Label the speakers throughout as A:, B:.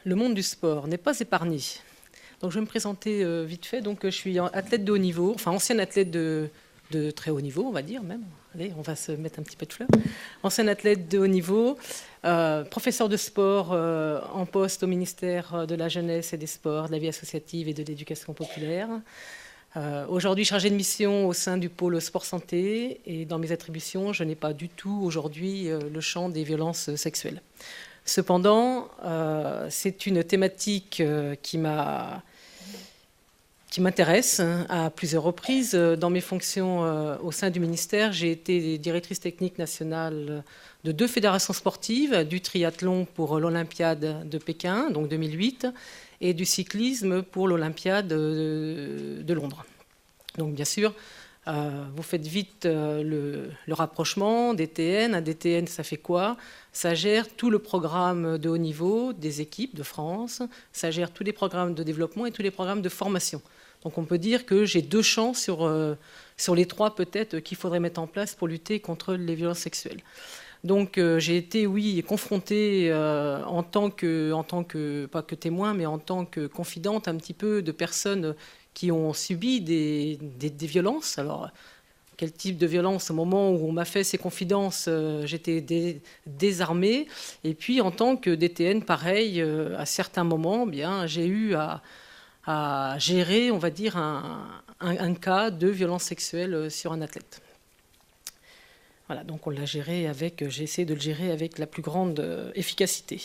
A: le monde du sport n'est pas épargné. Donc, je vais me présenter vite fait. Donc, je suis athlète de haut niveau, enfin ancienne athlète de très haut niveau, on va dire même. Allez, on va se mettre un petit peu de fleurs. Ancienne athlète de haut niveau, professeur de sport en poste au ministère de la Jeunesse et des Sports, de la vie associative et de l'éducation populaire. Aujourd'hui chargée de mission au sein du pôle sport santé, et dans mes attributions, je n'ai pas du tout aujourd'hui le champ des violences sexuelles. Cependant, c'est une thématique qui m'intéresse à plusieurs reprises. Dans mes fonctions au sein du ministère, j'ai été directrice technique nationale de 2 fédérations sportives, du triathlon pour l'Olympiade de Pékin, donc 2008, et du cyclisme pour l'Olympiade de Londres. Donc bien sûr, vous faites vite le rapprochement DTN. Un DTN, ça fait quoi? Ça gère tout le programme de haut niveau des équipes de France, ça gère tous les programmes de développement et tous les programmes de formation. Donc on peut dire que j'ai 2 champs sur les 3 peut-être qu'il faudrait mettre en place pour lutter contre les violences sexuelles. Donc j'ai été, oui, confrontée en tant que, pas que témoin, mais en tant que confidente un petit peu de personnes qui ont subi des violences. Alors, quel type de violence? Au moment où on m'a fait ces confidences, j'étais désarmée. Et puis, en tant que DTN, pareil, à certains moments, bien, j'ai eu à gérer, on va dire, un cas de violence sexuelle sur un athlète. Voilà, donc on l'a géré j'ai essayé de le gérer avec la plus grande efficacité.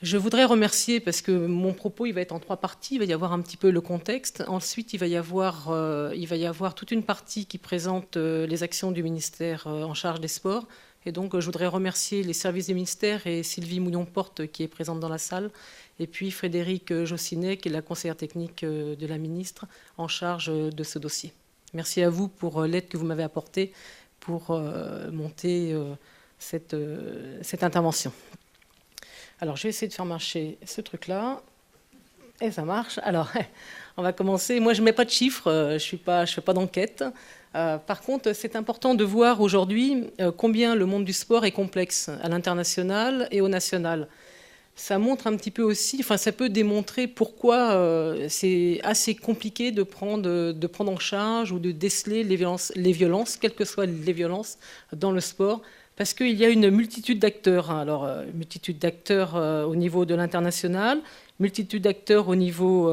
A: Je voudrais remercier, parce que mon propos il va être en 3 parties, il va y avoir un petit peu le contexte, ensuite il va y avoir toute une partie qui présente les actions du ministère en charge des sports, et donc je voudrais remercier les services du ministère et Sylvie Mouillon-Porte qui est présente dans la salle, et puis Frédéric Jossinet qui est la conseillère technique de la ministre en charge de ce dossier. Merci à vous pour l'aide que vous m'avez apportée pour monter cette intervention. Alors, je vais essayer de faire marcher ce truc-là. Et ça marche. Alors, on va commencer. Moi, je ne mets pas de chiffres, je ne fais pas d'enquête. Par contre, c'est important de voir aujourd'hui combien le monde du sport est complexe à l'international et au national. Ça montre un petit peu aussi, enfin, ça peut démontrer pourquoi c'est assez compliqué de prendre en charge ou de déceler les violences, quelles que soient les violences dans le sport, parce qu'il y a une multitude d'acteurs. Alors, multitude d'acteurs au niveau de l'international, multitude d'acteurs au niveau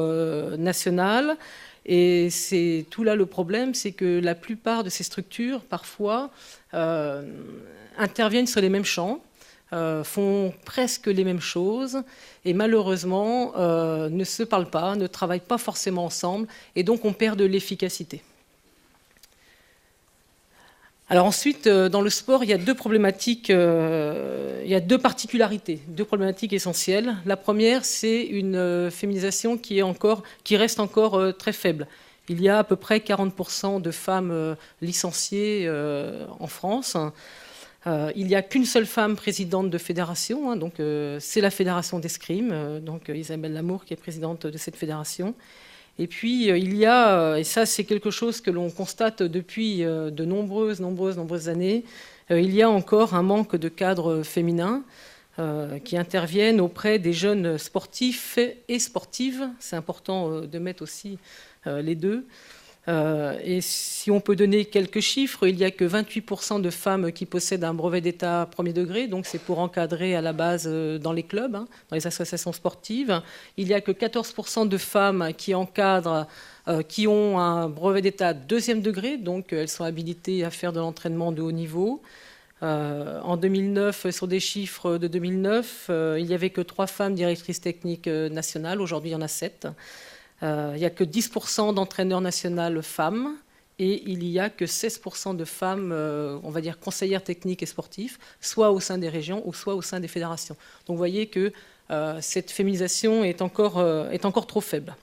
A: national, et c'est tout là le problème, c'est que la plupart de ces structures, parfois, interviennent sur les mêmes champs, font presque les mêmes choses et malheureusement ne se parlent pas, ne travaillent pas forcément ensemble et donc on perd de l'efficacité. Alors ensuite, dans le sport, il y a 2 problématiques, il y a 2 particularités, 2 problématiques essentielles. La première, c'est une féminisation qui reste encore très faible. Il y a à peu près 40% de femmes licenciées en France. Il n'y a qu'une seule femme présidente de fédération, donc c'est la fédération d'escrime, donc Isabelle Lamour qui est présidente de cette fédération. Et puis il y a, et ça c'est quelque chose que l'on constate depuis de nombreuses années, il y a encore un manque de cadres féminins qui interviennent auprès des jeunes sportifs et sportives. C'est important de mettre aussi les deux. Et si on peut donner quelques chiffres, il n'y a que 28% de femmes qui possèdent un brevet d'État premier degré, donc c'est pour encadrer à la base dans les clubs, dans les associations sportives. Il n'y a que 14% de femmes qui encadrent, qui ont un brevet d'État deuxième degré, donc elles sont habilitées à faire de l'entraînement de haut niveau. En 2009, sur des chiffres de 2009, il n'y avait que 3 femmes directrices techniques nationales, aujourd'hui il y en a 7. Il n'y a que 10% d'entraîneurs nationaux femmes et il n'y a que 16% de femmes, on va dire, conseillères techniques et sportives, soit au sein des régions ou soit au sein des fédérations. Donc vous voyez que cette féminisation est encore trop faible.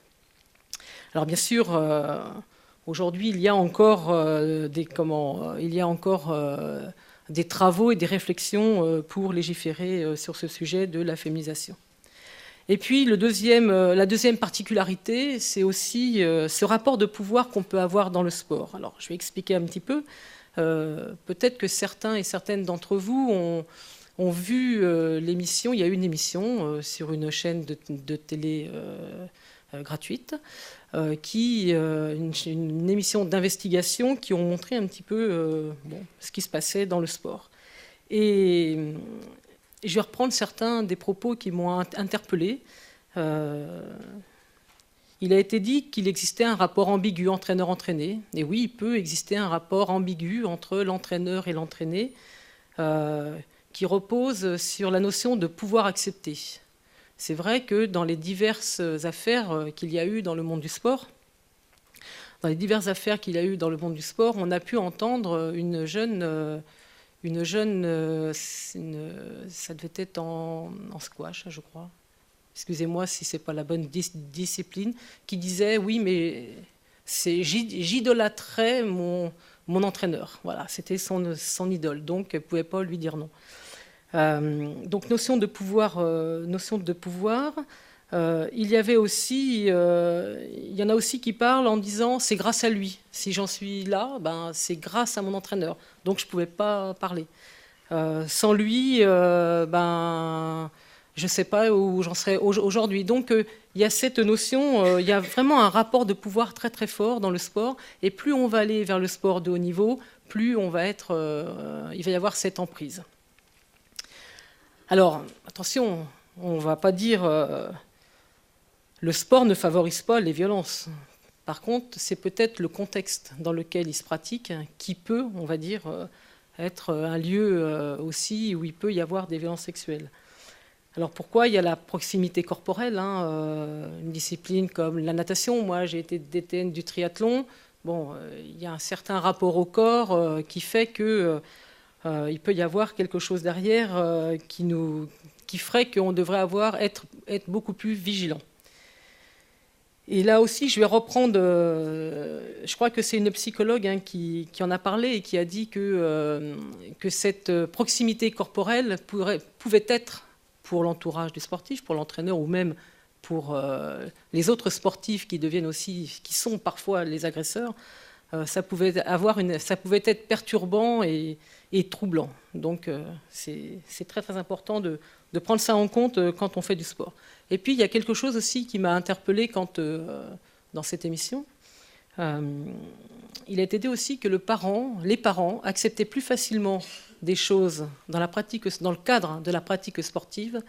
A: Alors bien sûr, aujourd'hui, il y a encore des travaux et des réflexions pour légiférer sur ce sujet de la féminisation. Et puis la deuxième particularité, c'est aussi ce rapport de pouvoir qu'on peut avoir dans le sport. Alors je vais expliquer un petit peu. Peut-être que certains et certaines d'entre vous ont vu l'émission. Il y a eu une émission sur une chaîne de télé gratuite, une émission d'investigation qui ont montré un petit peu ce qui se passait dans le sport. Et je vais reprendre certains des propos qui m'ont interpellé. Il a été dit qu'il existait un rapport ambigu entraîneur-entraîné. Et oui, il peut exister un rapport ambigu entre l'entraîneur et l'entraîné qui repose sur la notion de pouvoir accepter. C'est vrai que dans les diverses affaires qu'il y a eu dans le monde du sport, on a pu entendre une jeune, ça devait être en squash, je crois. Excusez-moi si ce n'est pas la bonne discipline, qui disait, oui, mais j'idolâtrais mon entraîneur. Voilà, c'était son idole, donc elle ne pouvait pas lui dire non. Donc notion de pouvoir. Il y avait aussi, il y en a aussi qui parlent en disant, c'est grâce à lui. Si j'en suis là, c'est grâce à mon entraîneur. Donc je ne pouvais pas parler. Sans lui, je ne sais pas où j'en serais aujourd'hui. Donc, il y a cette notion, il y a vraiment un rapport de pouvoir très très fort dans le sport. Et plus on va aller vers le sport de haut niveau, plus il va y avoir cette emprise. Alors, attention, on ne va pas dire le sport ne favorise pas les violences. Par contre, c'est peut-être le contexte dans lequel il se pratique qui peut, on va dire, être un lieu aussi où il peut y avoir des violences sexuelles. Alors pourquoi il y a la proximité corporelle, une discipline comme la natation. Moi, j'ai été DTN du triathlon. Bon, il y a un certain rapport au corps qui fait que il peut y avoir quelque chose derrière qui ferait qu'on devrait être beaucoup plus vigilant. Et là aussi, je vais reprendre, je crois que c'est une psychologue qui en a parlé et qui a dit que cette proximité corporelle pouvait être pour l'entourage du sportif, pour l'entraîneur ou même pour les autres sportifs qui sont parfois les agresseurs, ça pouvait être perturbant et troublant. Donc c'est très très important de prendre ça en compte quand on fait du sport. Et puis il y a quelque chose aussi qui m'a interpellée dans cette émission. Il a été dit aussi que les parents acceptaient plus facilement des choses dans le cadre de la pratique sportive,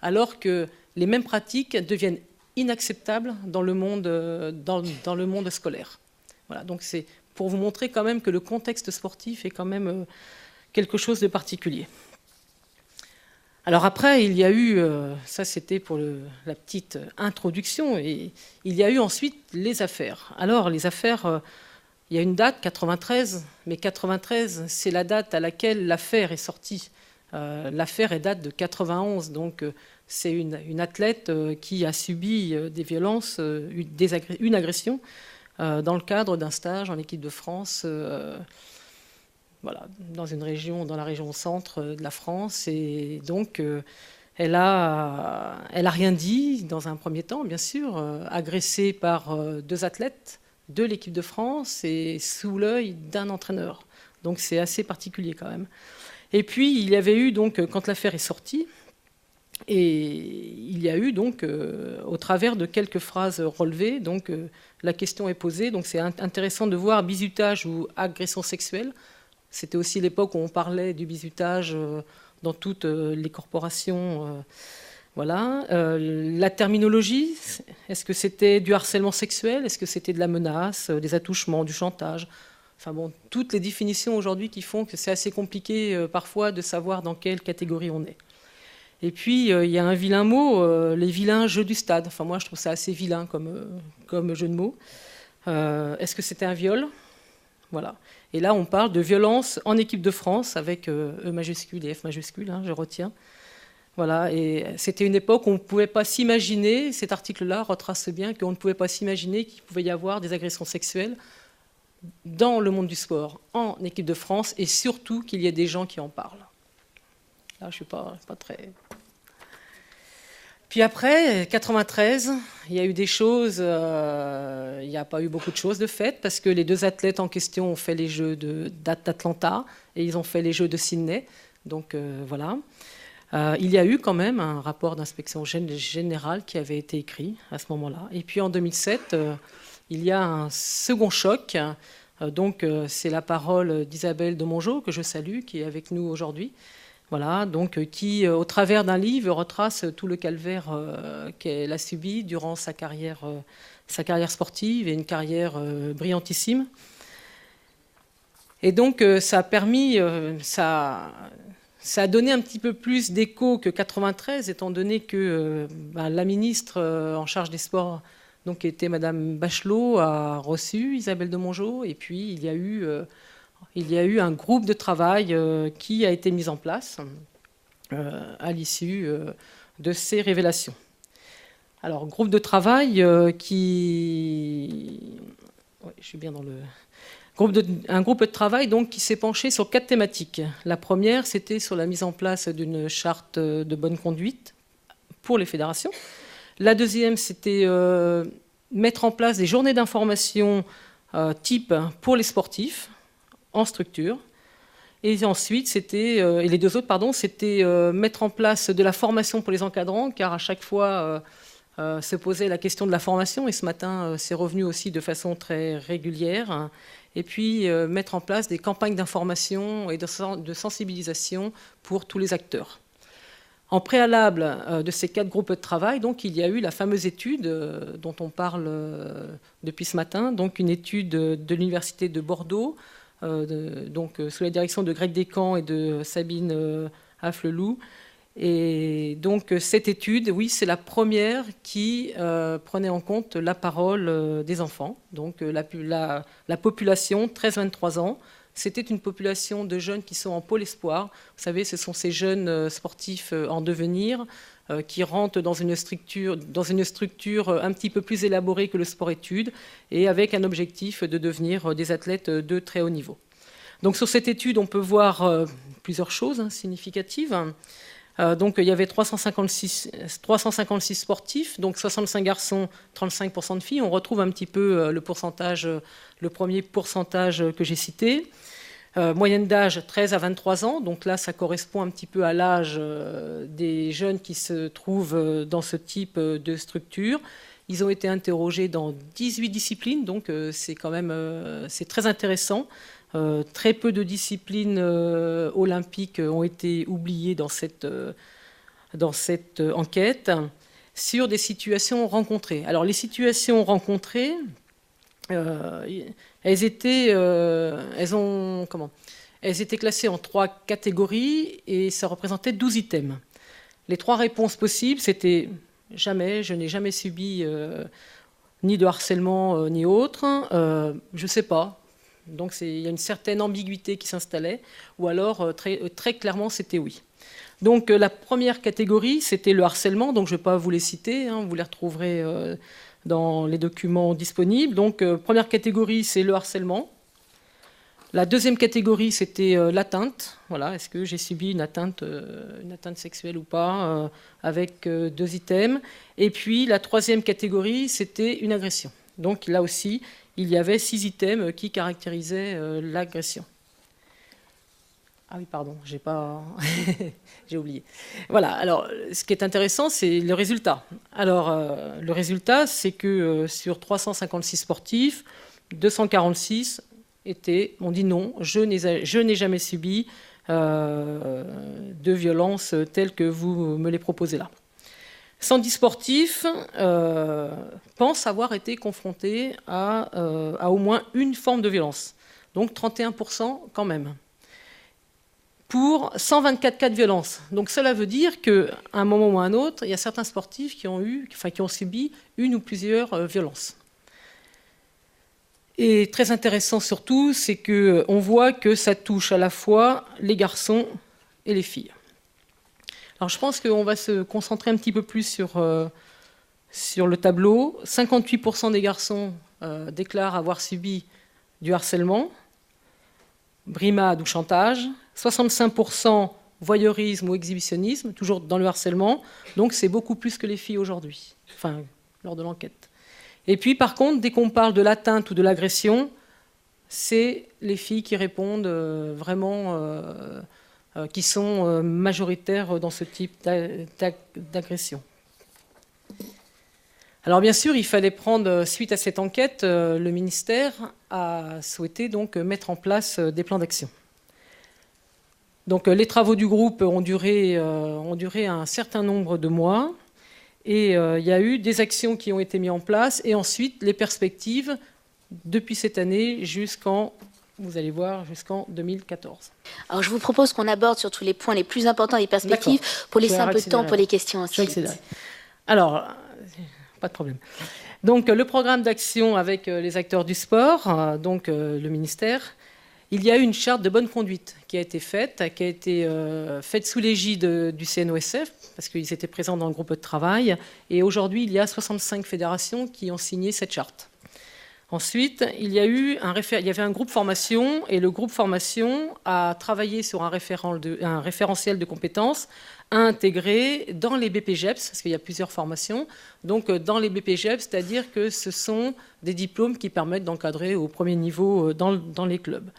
A: alors que les mêmes pratiques deviennent inacceptables dans le monde scolaire. Voilà, donc c'est pour vous montrer quand même que le contexte sportif est quand même quelque chose de particulier. Alors après, il y a eu, ça c'était pour la petite introduction, et il y a eu ensuite les affaires. Alors les affaires, il y a une date, 93, mais 93, c'est la date à laquelle l'affaire est sortie. L'affaire est date de 91, donc c'est une athlète qui a subi des violences, une agression, dans le cadre d'un stage en équipe de France, voilà, dans la région centre de la France. Et donc, elle a rien dit dans un premier temps, bien sûr, agressée par deux athlètes de l'équipe de France et sous l'œil d'un entraîneur. Donc c'est assez particulier quand même. Et puis il y avait eu donc, quand l'affaire est sortie, et il y a eu donc, au travers de quelques phrases relevées, donc la question est posée. Donc c'est intéressant de voir bizutage ou agression sexuelle. C'était aussi l'époque où on parlait du bizutage dans toutes les corporations. Voilà. La terminologie, est-ce que c'était du harcèlement sexuel? Est-ce que c'était de la menace, des attouchements, du chantage? Enfin bon, toutes les définitions aujourd'hui qui font que c'est assez compliqué parfois de savoir dans quelle catégorie on est. Et puis, il y a un vilain mot, les vilains jeux du stade. Enfin, moi, je trouve ça assez vilain comme jeu de mots. Est-ce que c'était un viol? Voilà. Et là, on parle de violence en équipe de France avec E majuscule et F majuscule, je retiens. Voilà. Et c'était une époque où on ne pouvait pas s'imaginer, cet article-là retrace bien qu'on ne pouvait pas s'imaginer qu'il pouvait y avoir des agressions sexuelles dans le monde du sport, en équipe de France, et surtout qu'il y ait des gens qui en parlent. Là, je ne suis pas très... Puis après, 93, il y a eu des choses, il n'y a pas eu beaucoup de choses de faites, parce que les deux athlètes en question ont fait les Jeux d'Atlanta, et ils ont fait les Jeux de Sydney. Donc voilà. Il y a eu quand même un rapport d'inspection générale qui avait été écrit à ce moment-là. Et puis en 2007, il y a un second choc. Donc c'est la parole d'Isabelle de Mongeau, que je salue, qui est avec nous aujourd'hui. Voilà, donc qui, au travers d'un livre, retrace tout le calvaire qu'elle a subi durant sa carrière sportive et une carrière brillantissime. Et donc ça a permis, ça a donné un petit peu plus d'écho que 93, étant donné que la ministre en charge des sports, donc, qui était Madame Bachelot, a reçu Isabelle de Mongeau, et puis il y a eu un groupe de travail qui a été mis en place à l'issue de ces révélations. Alors, groupe de travail qui... Ouais, je suis bien dans le... Un groupe de travail donc, qui s'est penché sur 4 thématiques. La première, c'était sur la mise en place d'une charte de bonne conduite pour les fédérations. La deuxième, c'était mettre en place des journées d'information type pour les sportifs en structure. Et ensuite, et les deux autres, pardon, c'était mettre en place de la formation pour les encadrants, car à chaque fois se posait la question de la formation, et ce matin, c'est revenu aussi de façon très régulière. Et puis mettre en place des campagnes d'information et de sensibilisation pour tous les acteurs. En préalable de ces 4 groupes de travail, donc, il y a eu la fameuse étude dont on parle depuis ce matin, donc une étude de l'Université de Bordeaux, donc, sous la direction de Greg Descamps et de Sabine Afflelou. Et donc cette étude, oui, c'est la première qui prenait en compte la parole des enfants. Donc la population 13-23 ans, c'était une population de jeunes qui sont en pôle espoir. Vous savez, ce sont ces jeunes sportifs en devenir qui rentrent dans une structure un petit peu plus élaborée que le sport-études et avec un objectif de devenir des athlètes de très haut niveau. Donc sur cette étude, on peut voir plusieurs choses significatives. Donc il y avait 356 sportifs, donc 65 garçons, 35% de filles. On retrouve un petit peu le premier pourcentage que j'ai cité. Moyenne d'âge 13 à 23 ans, donc là ça correspond un petit peu à l'âge des jeunes qui se trouvent dans ce type de structure. Ils ont été interrogés dans 18 disciplines, donc c'est quand même c'est très intéressant. Très peu de disciplines olympiques ont été oubliées dans cette enquête sur des situations rencontrées. Alors les situations rencontrées, elles étaient classées en 3 catégories et ça représentait 12 items. Les 3 réponses possibles, c'était jamais, je n'ai jamais subi ni de harcèlement ni autre, je ne sais pas. Donc il y a une certaine ambiguïté qui s'installait, ou alors très clairement c'était oui. Donc la première catégorie, c'était le harcèlement, donc je ne vais pas vous les citer, vous les retrouverez dans les documents disponibles. Donc première catégorie, c'est le harcèlement. La deuxième catégorie, c'était l'atteinte. Voilà, est-ce que j'ai subi une atteinte sexuelle ou pas, avec 2 items. Et puis la troisième catégorie, c'était une agression. Donc là aussi, il y avait 6 items qui caractérisaient l'agression. Ah oui, pardon, j'ai oublié. Voilà, alors ce qui est intéressant, c'est le résultat. Alors, le résultat, c'est que sur 356 sportifs, 246 ont dit non, je n'ai jamais subi de violence telle que vous me les proposez là. 110 sportifs pensent avoir été confrontés à au moins une forme de violence. Donc 31% quand même. Pour 124 cas de violence. Donc cela veut dire qu'à un moment ou à un autre, il y a certains sportifs qui ont subi une ou plusieurs violences. Et très intéressant surtout, c'est qu'on voit que ça touche à la fois les garçons et les filles. Alors je pense qu'on va se concentrer un petit peu plus sur le tableau. 58% des garçons déclarent avoir subi du harcèlement, brimade ou chantage. 65% voyeurisme ou exhibitionnisme, toujours dans le harcèlement. Donc c'est beaucoup plus que les filles aujourd'hui, lors de l'enquête. Et puis par contre, dès qu'on parle de l'atteinte ou de l'agression, c'est les filles qui répondent vraiment qui sont majoritaires dans ce type d'agression. Alors bien sûr, il fallait prendre, suite à cette enquête, le ministère a souhaité donc mettre en place des plans d'action. Donc les travaux du groupe ont duré un certain nombre de mois et il y a eu des actions qui ont été mises en place et ensuite les perspectives depuis cette année jusqu'en, vous allez voir, jusqu'en 2014.
B: Alors je vous propose qu'on aborde surtout les points les plus importants des perspectives pour laisser un peu de temps pour les questions ensuite.
A: Alors, pas de problème. Donc le programme d'action avec les acteurs du sport, donc le ministère, il y a eu une charte de bonne conduite qui a été faite sous l'égide du CNOSF, parce qu'ils étaient présents dans le groupe de travail, et aujourd'hui il y a 65 fédérations qui ont signé cette charte. Ensuite, il y avait un groupe formation, et le groupe formation a travaillé sur un référentiel de compétences à intégrer dans les BPGEPS, parce qu'il y a plusieurs formations, donc dans les BPGEPS, c'est-à-dire que ce sont des diplômes qui permettent d'encadrer au premier niveau dans les clubs.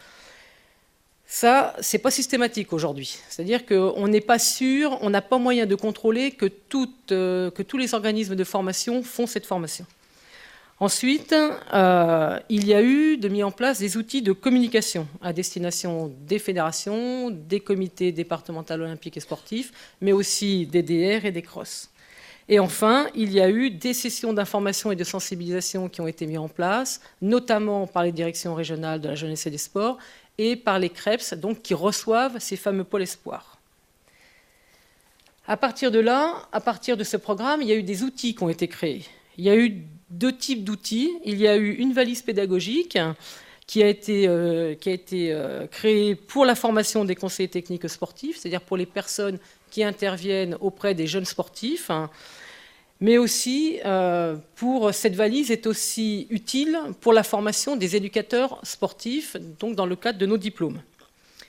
A: Ça, c'est pas systématique aujourd'hui. C'est-à-dire qu'on n'est pas sûr, on n'a pas moyen de contrôler que tous les organismes de formation font cette formation. Ensuite, il y a eu mis en place des outils de communication à destination des fédérations, des comités départementaux olympiques et sportifs, mais aussi des DR et des CROSS. Et enfin, il y a eu des sessions d'information et de sensibilisation qui ont été mises en place, notamment par les directions régionales de la jeunesse et des sports et par les CREPS, donc, qui reçoivent ces fameux pôles espoirs. À partir de là, à partir de ce programme, il y a eu des outils qui ont été créés. Il y a eu 2 types d'outils. Il y a eu une valise pédagogique qui a été créée pour la formation des conseillers techniques sportifs, c'est-à-dire pour les personnes qui interviennent auprès des jeunes sportifs. Mais aussi, cette valise est aussi utile pour la formation des éducateurs sportifs, donc dans le cadre de nos diplômes.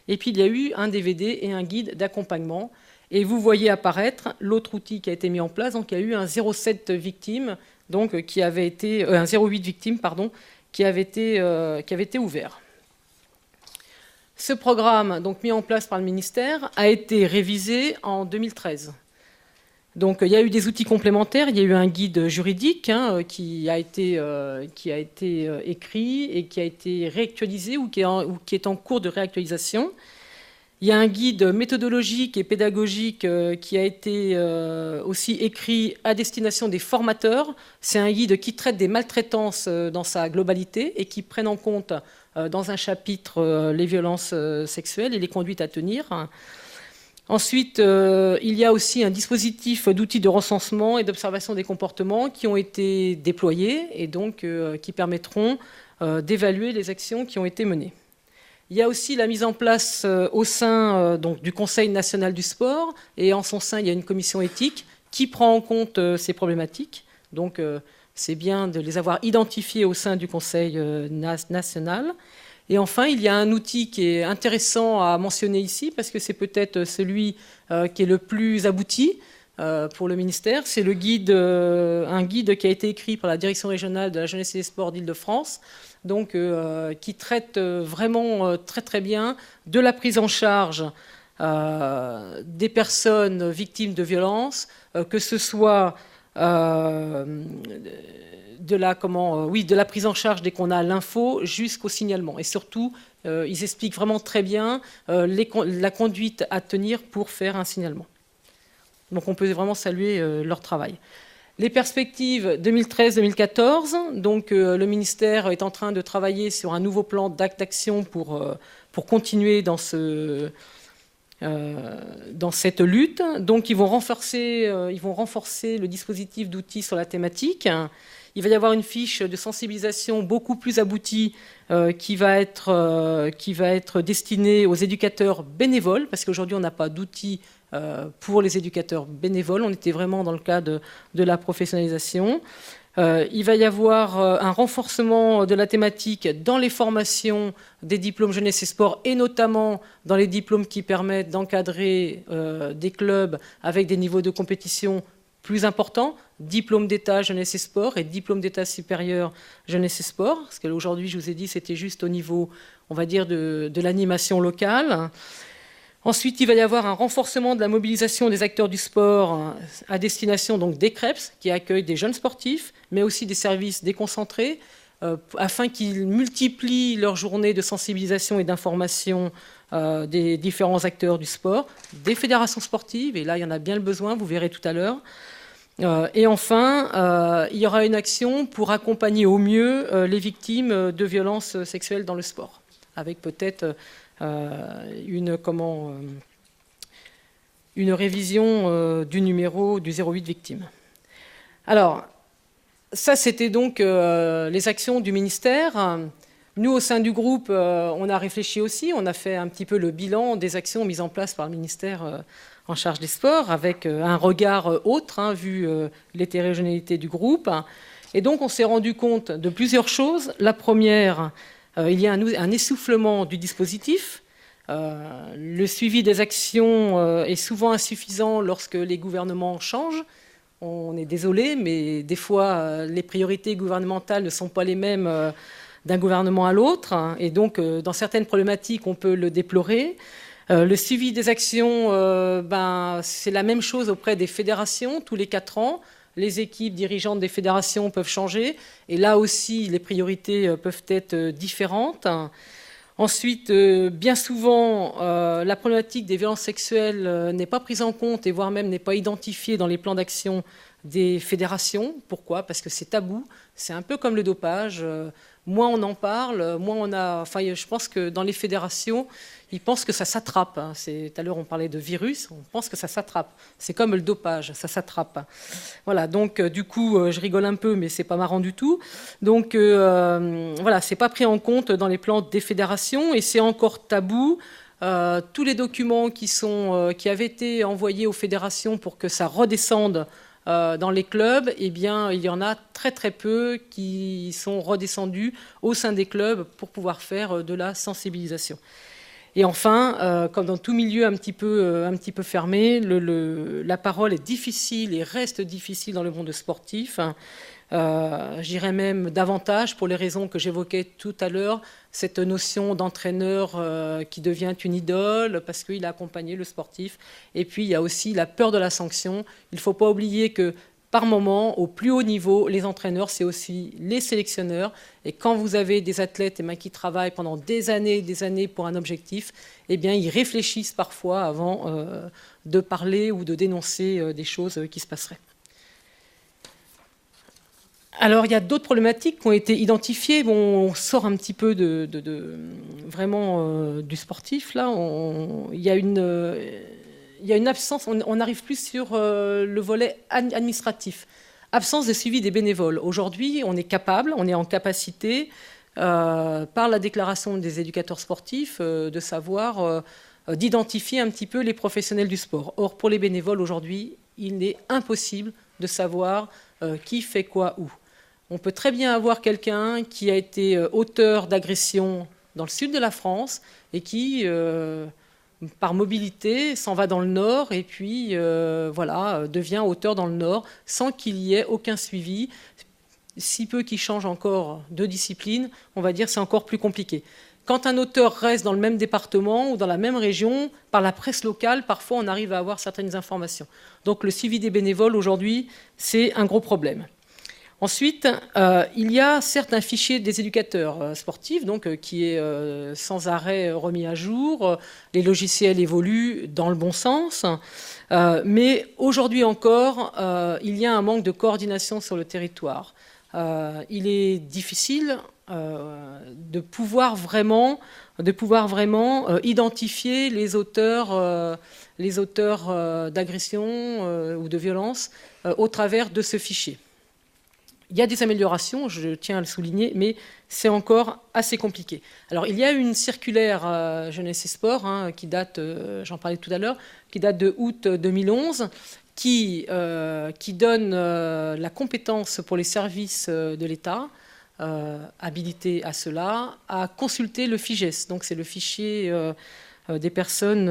A: Et puis, il y a eu un DVD et un guide d'accompagnement. Et vous voyez apparaître l'autre outil qui a été mis en place. Donc, il y a eu un 0,7 victime, donc, un 0,8 victime, pardon, qui avait été ouvert. Ce programme, donc mis en place par le ministère, a été révisé en 2013. Donc, il y a eu des outils complémentaires. Il y a eu un guide juridique qui a été écrit et qui a été réactualisé ou qui est en cours de réactualisation. Il y a un guide méthodologique et pédagogique qui a été aussi écrit à destination des formateurs. C'est un guide qui traite des maltraitances dans sa globalité et qui prenne en compte dans un chapitre les violences sexuelles et les conduites à tenir. Ensuite, il y a aussi un dispositif d'outils de recensement et d'observation des comportements qui ont été déployés et donc qui permettront d'évaluer les actions qui ont été menées. Il y a aussi la mise en place au sein du Conseil national du sport, et en son sein, il y a une commission éthique qui prend en compte ces problématiques. Donc, c'est bien de les avoir identifiées au sein du Conseil national. Et enfin, il y a un outil qui est intéressant à mentionner ici, parce que c'est peut-être celui qui est le plus abouti pour le ministère. C'est un guide qui a été écrit par la Direction régionale de la jeunesse et des sports d'Île-de-France, donc qui traite vraiment très très bien de la prise en charge des personnes victimes de violences, que ce soit de la prise en charge dès qu'on a l'info jusqu'au signalement. Et surtout, ils expliquent vraiment très bien la conduite à tenir pour faire un signalement. Donc on peut vraiment saluer leur travail. Les perspectives 2013-2014, donc le ministère est en train de travailler sur un nouveau plan d'action pour continuer dans cette lutte. Donc ils vont renforcer le dispositif d'outils sur la thématique. Il va y avoir une fiche de sensibilisation beaucoup plus aboutie qui va être destinée aux éducateurs bénévoles, parce qu'aujourd'hui on n'a pas d'outils pour les éducateurs bénévoles. On était vraiment dans le cadre de la professionnalisation. Il va y avoir un renforcement de la thématique dans les formations des diplômes jeunesse et sport, et notamment dans les diplômes qui permettent d'encadrer des clubs avec des niveaux de compétition plus importants, diplôme d'État jeunesse et sport et diplôme d'État supérieur jeunesse et sport, parce qu'aujourd'hui, je vous ai dit, c'était juste au niveau, on va dire, de l'animation locale. Ensuite, il va y avoir un renforcement de la mobilisation des acteurs du sport à destination donc, des CREPS, qui accueillent des jeunes sportifs, mais aussi des services déconcentrés, afin qu'ils multiplient leurs journées de sensibilisation et d'information des différents acteurs du sport, des fédérations sportives, et là, il y en a bien le besoin, vous verrez tout à l'heure. Et enfin, il y aura une action pour accompagner au mieux les victimes de violences sexuelles dans le sport, avec peut-être une révision du numéro du 08 victime. Alors, ça, c'était donc les actions du ministère. Nous, au sein du groupe, on a réfléchi aussi, on a fait un petit peu le bilan des actions mises en place par le ministère en charge des sports, avec un regard autre, vu l'hétérogénéité du groupe. Et donc, on s'est rendu compte de plusieurs choses. La première, il y a un essoufflement du dispositif. Le suivi des actions est souvent insuffisant lorsque les gouvernements changent. On est désolé, mais des fois, les priorités gouvernementales ne sont pas les mêmes d'un gouvernement à l'autre. Et donc, dans certaines problématiques, on peut le déplorer. Le suivi des actions, c'est la même chose auprès des fédérations, tous les 4 ans. Les équipes dirigeantes des fédérations peuvent changer. Et là aussi, les priorités peuvent être différentes. Ensuite, bien souvent, la problématique des violences sexuelles n'est pas prise en compte et voire même n'est pas identifiée dans les plans d'action des fédérations. Pourquoi ? Parce que c'est tabou. C'est un peu comme le dopage. Moins on en parle, moins on a... Enfin, je pense que dans les fédérations, ils pensent que ça s'attrape. Tout à l'heure, on parlait de virus. On pense que ça s'attrape. C'est comme le dopage, ça s'attrape. Voilà, donc du coup, je rigole un peu, mais c'est pas marrant du tout. Donc voilà, c'est pas pris en compte dans les plans des fédérations et c'est encore tabou. Tous les documents qui avaient été envoyés aux fédérations pour que ça redescende dans les clubs, eh bien, il y en a très très peu qui sont redescendus au sein des clubs pour pouvoir faire de la sensibilisation. Et enfin, comme dans tout milieu un petit peu fermé, la parole est difficile et reste difficile dans le monde sportif. J'irais même davantage pour les raisons que j'évoquais tout à l'heure, cette notion d'entraîneur qui devient une idole parce qu'il a accompagné le sportif. Et puis il y a aussi la peur de la sanction. Il ne faut pas oublier que par moment, au plus haut niveau, les entraîneurs, c'est aussi les sélectionneurs. Et quand vous avez des athlètes qui travaillent pendant des années pour un objectif, eh bien, ils réfléchissent parfois avant de parler ou de dénoncer des choses qui se passeraient. Alors, il y a d'autres problématiques qui ont été identifiées. Bon, on sort un petit peu vraiment du sportif. Là, il y a une absence. On n'arrive plus sur le volet administratif. Absence de suivi des bénévoles. Aujourd'hui, on est en capacité, par la déclaration des éducateurs sportifs, de savoir, d'identifier un petit peu les professionnels du sport. Or, pour les bénévoles, aujourd'hui, il est impossible de savoir qui fait quoi où. On peut très bien avoir quelqu'un qui a été auteur d'agressions dans le sud de la France et qui, par mobilité, s'en va dans le nord et puis devient auteur dans le nord sans qu'il y ait aucun suivi. Si peu qui change encore de discipline, on va dire c'est encore plus compliqué. Quand un auteur reste dans le même département ou dans la même région, par la presse locale, parfois on arrive à avoir certaines informations. Donc le suivi des bénévoles aujourd'hui, c'est un gros problème. Ensuite, il y a certes un fichier des éducateurs sportifs qui est sans arrêt remis à jour. Les logiciels évoluent dans le bon sens. Mais aujourd'hui encore, il y a un manque de coordination sur le territoire. Il est difficile de pouvoir vraiment identifier les auteurs d'agressions ou de violences au travers de ce fichier. Il y a des améliorations, je tiens à le souligner, mais c'est encore assez compliqué. Alors, il y a une circulaire Jeunesse et Sport qui date, j'en parlais tout à l'heure, qui date de août 2011, qui donne la compétence pour les services de l'État, habilités à cela, à consulter le FIGES. Donc, c'est le fichier des personnes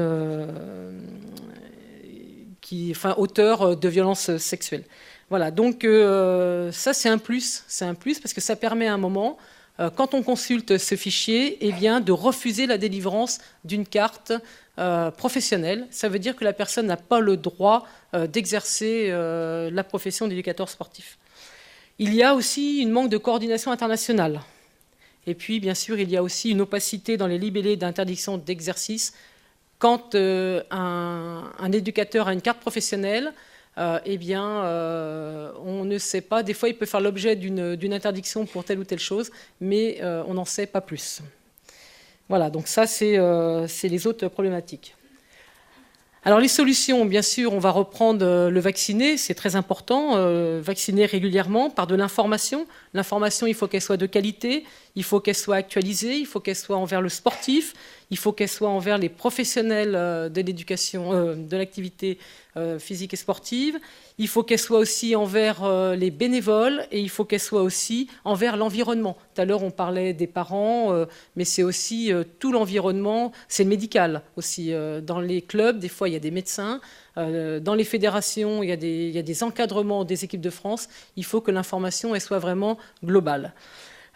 A: auteurs de violences sexuelles. Voilà, donc ça c'est un plus parce que ça permet à un moment, quand on consulte ce fichier, de refuser la délivrance d'une carte professionnelle. Ça veut dire que la personne n'a pas le droit d'exercer la profession d'éducateur sportif. Il y a aussi un manque de coordination internationale. Et puis, bien sûr, il y a aussi une opacité dans les libellés d'interdiction d'exercice. Quand un éducateur a une carte professionnelle, eh bien, on ne sait pas. Des fois, il peut faire l'objet d'une interdiction pour telle ou telle chose, mais on n'en sait pas plus. Voilà, donc ça, c'est les autres problématiques. Alors les solutions, bien sûr, on va reprendre le vacciner, c'est très important, vacciner régulièrement par de l'information. L'information, il faut qu'elle soit de qualité, il faut qu'elle soit actualisée, il faut qu'elle soit envers le sportif, il faut qu'elle soit envers les professionnels de l'éducation, de l'activité physique et sportive, il faut qu'elle soit aussi envers les bénévoles et il faut qu'elle soit aussi envers l'environnement. Tout à l'heure, on parlait des parents, mais c'est aussi tout l'environnement, c'est le médical aussi. Dans les clubs, des fois, il y a des médecins. Dans les fédérations, il y a des encadrements des équipes de France. Il faut que l'information elle soit vraiment globale.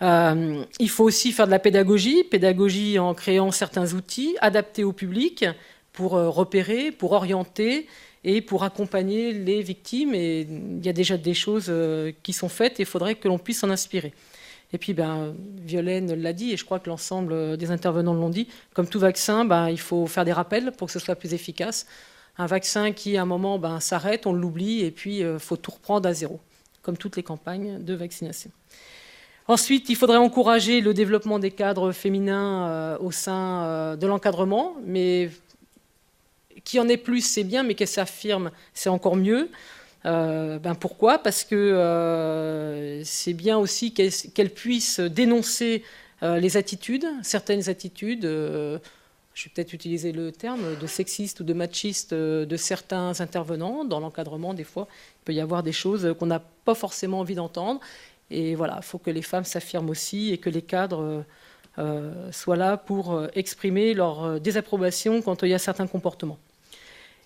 A: Il faut aussi faire de la pédagogie en créant certains outils adaptés au public pour repérer, pour orienter et pour accompagner les victimes. Et il y a déjà des choses qui sont faites et il faudrait que l'on puisse s'en inspirer. Et puis, Violaine l'a dit, et je crois que l'ensemble des intervenants l'ont dit, comme tout vaccin, il faut faire des rappels pour que ce soit plus efficace. Un vaccin qui, à un moment, s'arrête, on l'oublie, et puis il faut tout reprendre à zéro, comme toutes les campagnes de vaccination. Ensuite, il faudrait encourager le développement des cadres féminins au sein de l'encadrement, mais qu'il y en ait plus, c'est bien, mais qu'elle s'affirme, c'est encore mieux. Pourquoi ? Parce que c'est bien aussi qu'elle puisse dénoncer les attitudes, certaines attitudes, je vais peut-être utiliser le terme, de sexiste ou de machiste de certains intervenants. Dans l'encadrement, des fois, il peut y avoir des choses qu'on n'a pas forcément envie d'entendre. Et voilà, il faut que les femmes s'affirment aussi et que les cadres soient là pour exprimer leur désapprobation quand il y a certains comportements.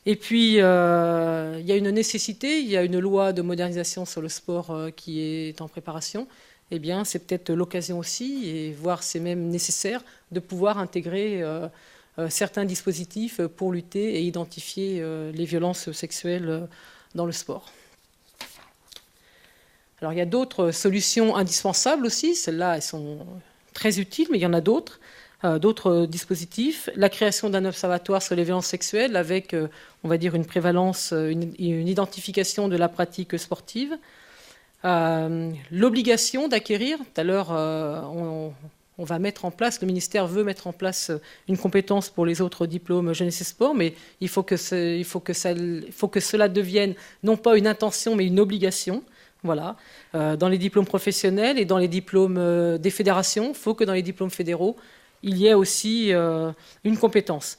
A: Et puis, il y a une nécessité, il y a une loi de modernisation sur le sport qui est en préparation. Eh bien, c'est peut-être l'occasion aussi, et voire c'est même nécessaire, de pouvoir intégrer certains dispositifs pour lutter et identifier les violences sexuelles dans le sport. Alors, il y a d'autres solutions indispensables aussi. Celles-là, elles sont très utiles, mais il y en a d'autres. D'autres dispositifs. La création d'un observatoire sur les violences sexuelles avec, on va dire, une prévalence, une identification de la pratique sportive. L'obligation d'acquérir. Tout à l'heure, on va mettre en place, le ministère veut mettre en place une compétence pour les autres diplômes jeunesse et sport, mais il faut que cela devienne non pas une intention, mais une obligation. Voilà. Dans les diplômes professionnels et dans les diplômes des fédérations, il faut que dans les diplômes fédéraux, il y ait aussi une compétence.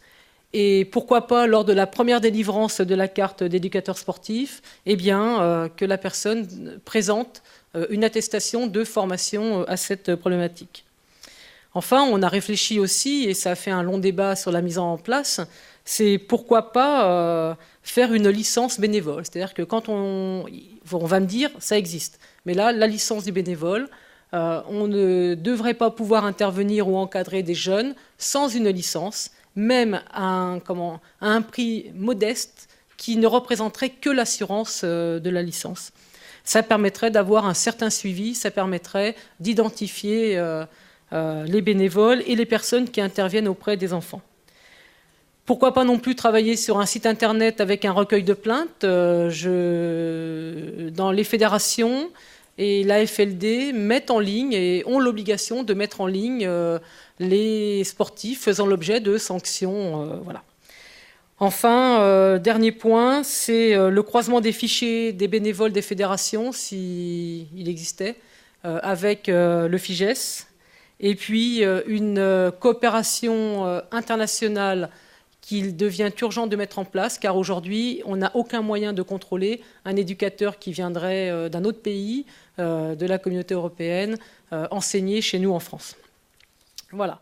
A: Et pourquoi pas, lors de la première délivrance de la carte d'éducateur sportif, eh bien, que la personne présente une attestation de formation à cette problématique. Enfin, on a réfléchi aussi, et ça a fait un long débat sur la mise en place, c'est pourquoi pas faire une licence bénévole. C'est-à-dire que quand on va me dire, ça existe. Mais là, la licence du bénévole, on ne devrait pas pouvoir intervenir ou encadrer des jeunes sans une licence, même à un prix modeste qui ne représenterait que l'assurance de la licence. Ça permettrait d'avoir un certain suivi, ça permettrait d'identifier les bénévoles et les personnes qui interviennent auprès des enfants. Pourquoi pas non plus travailler sur un site internet avec un recueil de plaintes dans les fédérations et la FLD mettent en ligne et ont l'obligation de mettre en ligne les sportifs faisant l'objet de sanctions. Voilà. Enfin, dernier point, c'est le croisement des fichiers des bénévoles des fédérations, s'il existait, avec le FIGES, et puis une coopération internationale qu'il devient urgent de mettre en place, car aujourd'hui, on n'a aucun moyen de contrôler un éducateur qui viendrait d'un autre pays, de la communauté européenne, enseigner chez nous en France. Voilà.